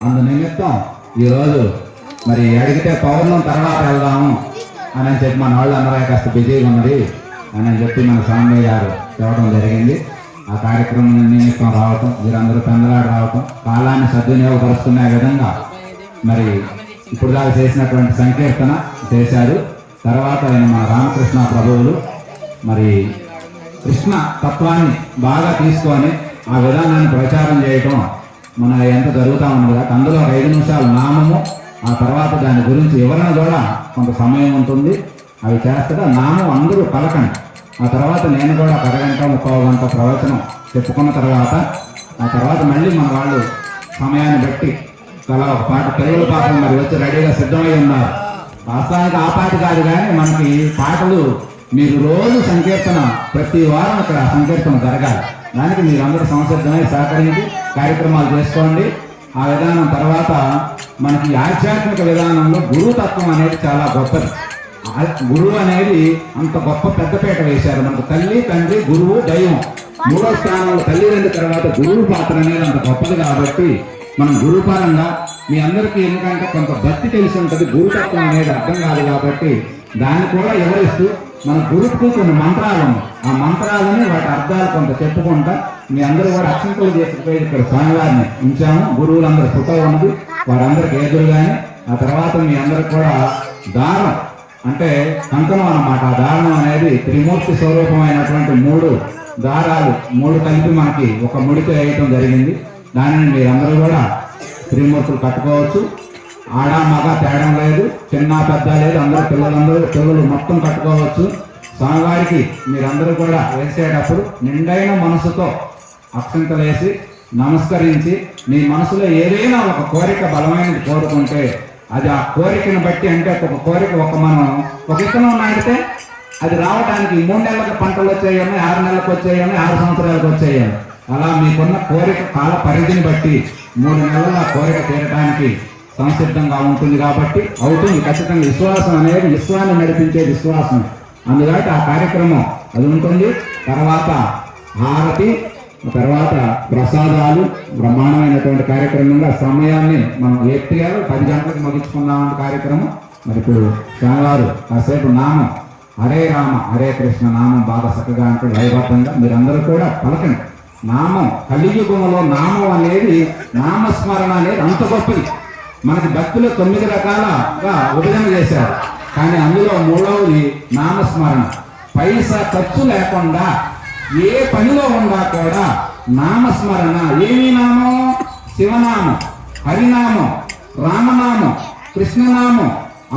అందు నిమిత్తం ఈరోజు మరి అడిగితే పౌర్ణం తర్వాత వెళ్దాము అని చెప్పి మన వాళ్ళు అందరూ కాస్త బిజీగా ఉన్నది అని చెప్పి మన స్వామి గారు చెప్పడం జరిగింది. ఆ కార్యక్రమం నిమిత్తం రావటం, మీరందరూ పెందలాడు రావటం, కాలాన్ని సద్వినియోగపరుచుకునే విధంగా మరి ఇప్పుడు దాకా చేసినటువంటి సంకీర్తన చేశారు. తర్వాత ఆయన మన రామకృష్ణ ప్రభువులు మరి కృష్ణ తత్వాన్ని బాగా తీసుకొని ఆ విధానాన్ని ప్రచారం చేయటం మన ఎంత జరుగుతూ ఉన్నది కాబట్టి అందులో 5 నిమిషాలు నామము, ఆ తర్వాత దాని గురించి వివరణ కూడా కొంత సమయం ఉంటుంది. అవి చేస్తాడు నామం అందరూ పలకండి. ఆ తర్వాత నేను కూడా 1 గంట 30 గంట ప్రవచనం చెప్పుకున్న తర్వాత ఆ తర్వాత మళ్ళీ మన వాళ్ళు సమయాన్ని బట్టి చాలా ఒక పాట తెలుగు పాటలు మరి వచ్చి రెడీగా సిద్ధమై ఉన్నారు. వాస్తవానికి ఆ పాట కాదు కానీ మనకి పాటలు మీరు రోజు సంకీర్తన ప్రతి వారం ఇక్కడ సంకీర్తన జరగాలి. దానికి మీరందరూ సంసిద్ధమై సహకరించి కార్యక్రమాలు చేసుకోండి. ఆ విధానం తర్వాత మనకి ఆధ్యాత్మిక విధానంలో గురుతత్వం అనేది చాలా గొప్పది. గురువు అనేది అంత గొప్ప పెద్దపీట వేశారు మనకు. తల్లి, తండ్రి, గురువు, దైవం 3వ స్థానంలో తల్లిదండ్రుల తర్వాత గురువు పాత్ర అనేది అంత గొప్పది. కాబట్టి మనం గురుపరంగా మీ అందరికీ ఎందుకంటే కొంత భక్తి తెలిసి ఉంటుంది, గురుతత్వం అనేది అర్థం కాదు కాబట్టి దాన్ని కూడా వివరిస్తూ మన గురువుకు కొన్ని మంత్రాలు ఉన్నాయి. ఆ మంత్రాలని వాటి అర్థాలు కొంత చెప్పుకుంటా మీ అందరూ కూడా అక్షంతలు చేసుకుపోయి ఇక్కడ స్వామివారిని ఉంచాము. గురువులందరూ ఫోటో ఉన్నది, వారందరికి ఎదురుగానే. ఆ తర్వాత మీ అందరికి కూడా దానం అంటే కంకణం అన్నమాట. ఆ దానం అనేది త్రిమూర్తి స్వరూపమైనటువంటి 3 దారాలు 3 కలిపి మనకి ఒక ముడికి వేయటం జరిగింది. దానిని మీరందరూ కూడా త్రిమూర్తులు కట్టుకోవచ్చు. ఆడ మగ తేడా లేదు, చిన్న పెద్ద లేదు, పిల్లలు మొత్తం కట్టుకోవచ్చు. స్వామివారికి మీరందరూ కూడా వేసేటప్పుడు నిండైన మనసుతో అక్షంతలు వేసి నమస్కరించి మీ మనసులో ఏదైనా ఒక కోరిక బలమైనది కోరుకుంటే అది ఆ కోరికను బట్టి, అంటే ఒక కోరిక మనం ఒక విత్తనం నాటితే అది రావడానికి 3 నెలలకు పంటలు వచ్చేయని, 6 నెలలకు వచ్చేయని, 6 సంవత్సరాలకు వచ్చేయని, అలా మీకున్న కోరిక కాల పరిధిని బట్టి 3 నెలల కోరిక తీరడానికి సంసిద్ధంగా ఉంటుంది. కాబట్టి అవుతుంది ఖచ్చితంగా. విశ్వాసం అనేది విశ్వాన్ని నడిపించే విశ్వాసం. అందుకని ఆ కార్యక్రమం అది ఉంటుంది. తర్వాత హారతి, తర్వాత ప్రసాదాలు, బ్రహ్మాండమైనటువంటి కార్యక్రమంగా సమయాన్ని మనం ఎత్తియాలి. 10 గంటలకు ముగించుకున్నామంటే కార్యక్రమం. మరి ఇప్పుడు స్వామివారు కాసేపు నామం హరే రామ హరే కృష్ణ నామం బాగా చక్కగా అంటే లయబద్ధంగా మీరందరూ కూడా పలకండి. నామం కలియుగంలో నామం అనేది, నామస్మరణ అనేది అంత గొప్పది. మనకి భక్తులు 9 రకాలుగా విభజన చేశారు. కానీ అందులో 3వది నామస్మరణ. పైసా ఖర్చు లేకుండా ఏ పనిలో ఉన్నా కూడా నామస్మరణ. ఏమి నామం? శివనామం, హరినామం, రామనామం, కృష్ణనామం,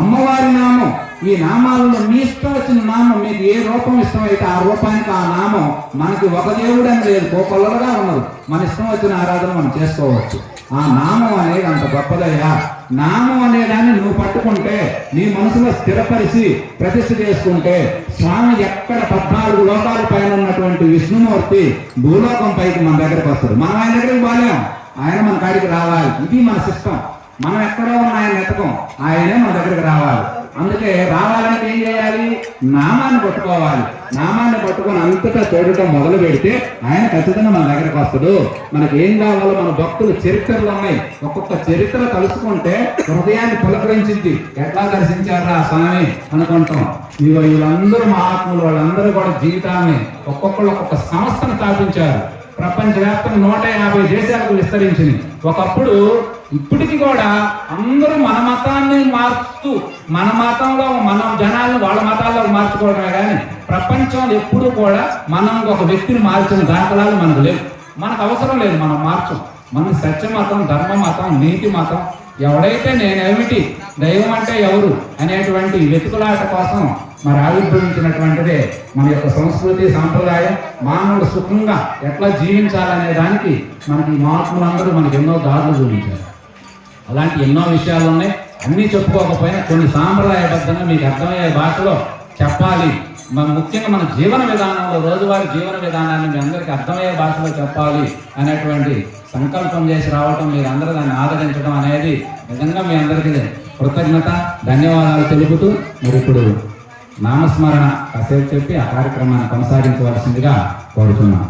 అమ్మవారి నామం. ఈ నామాలలో మీ ఇష్టం వచ్చిన నామం, మీకు ఏ రూపం ఇష్టమైతే ఆ రూపానికి ఆ నామం. మనకి ఒక దేవుడు అని లేదు, కోకొల్లలుగా ఉన్నది. మన ఇష్టం వచ్చిన ఆరాధన మనం చేసుకోవచ్చు. ఆ నామం అనేది అంత గొప్పదయ్యా. నామం అనేదాన్ని నువ్వు పట్టుకుంటే నీ మనసులో స్థిరపరిచి ప్రతిష్ఠ చేసుకుంటే స్వామి ఎక్కడ 14 లోకాల పైన ఉన్నటువంటి విష్ణుమూర్తి భూలోకం పైకి మన దగ్గరకు వస్తాడు. మనం ఆయన దగ్గరికి పోలేం, ఆయన మన కాడికి రావాలి. ఇది మన సిస్టం. మనం ఎక్కడో ఉన్న ఆయన ఎత్తకం, ఆయనే మన దగ్గరికి రావాలి. అందుకే రావాలంటే ఏం చేయాలి? నామాన్ని పట్టుకోవాలి. నామాన్ని పట్టుకొని అంతటా చూడటం మొదలు పెడితే ఆయన ఖచ్చితంగా మన దగ్గరకు వస్తాడు. మనకి ఏం కావాలో మన భక్తులు చరిత్రలు ఉన్నాయి. ఒక్కొక్క చరిత్ర తలుసుకుంటే హృదయాన్ని పులకరించింది. ఎట్లా దర్శించారా స్వామి అనుకుంటాం. వీళ్ళందరూ మహాత్ములు, వాళ్ళందరూ కూడా జీవితాన్ని ఒక్కొక్కళ్ళు ఒక్కొక్క సంస్థను స్థాపించారు. ప్రపంచవ్యాప్తంగా 150 దేశాలకు విస్తరించింది. ఒకప్పుడు ఇప్పటికి కూడా అందరూ మన మతాన్ని మార్చుతూ మన మతంలో మన జనాలను వాళ్ళ మతాల్లో మార్చుకోవడమే కానీ ప్రపంచంలో ఎప్పుడు కూడా మనం ఒక వ్యక్తిని మార్చిన దాఖలాలు మనకు లేవు. మనకు అవసరం లేదు, మనం మార్చం. మన సత్య మతం, ధర్మ మతం, నీతి మతం, ఎవడైతే నేనేమిటి, దైవం అంటే ఎవరు అనేటువంటి వెతుకులాట కోసం మరి ఆవిర్భవించినటువంటిదే మన యొక్క సంస్కృతి సాంప్రదాయం. మానవుడు సుఖంగా ఎట్లా జీవించాలనే దానికి మనకి మహాత్ములందరూ మనకి ఎన్నో దారులు చూపించారు. అలాంటి ఎన్నో విషయాలు ఉన్నాయి. అన్నీ చెప్పుకోకపోయినా కొన్ని సాంప్రదాయబద్ధంగా మీకు అర్థమయ్యే భాషలో చెప్పాలి. ముఖ్యంగా మన జీవన విధానంలో, రోజువారీ జీవన విధానాన్ని మీ అందరికీ అర్థమయ్యే భాషలో చెప్పాలి అనేటువంటి సంకల్పం చేసి రావటం, మీరు అందరూ దాన్ని ఆదరించడం అనేది నిజంగా మీ అందరికీ కృతజ్ఞత, ధన్యవాదాలు తెలుపుతూ మరి ఇప్పుడు నామస్మరణ కాసేపు చెప్పి ఆ కార్యక్రమాన్ని కొనసాగించవలసిందిగా కోరుతున్నాను.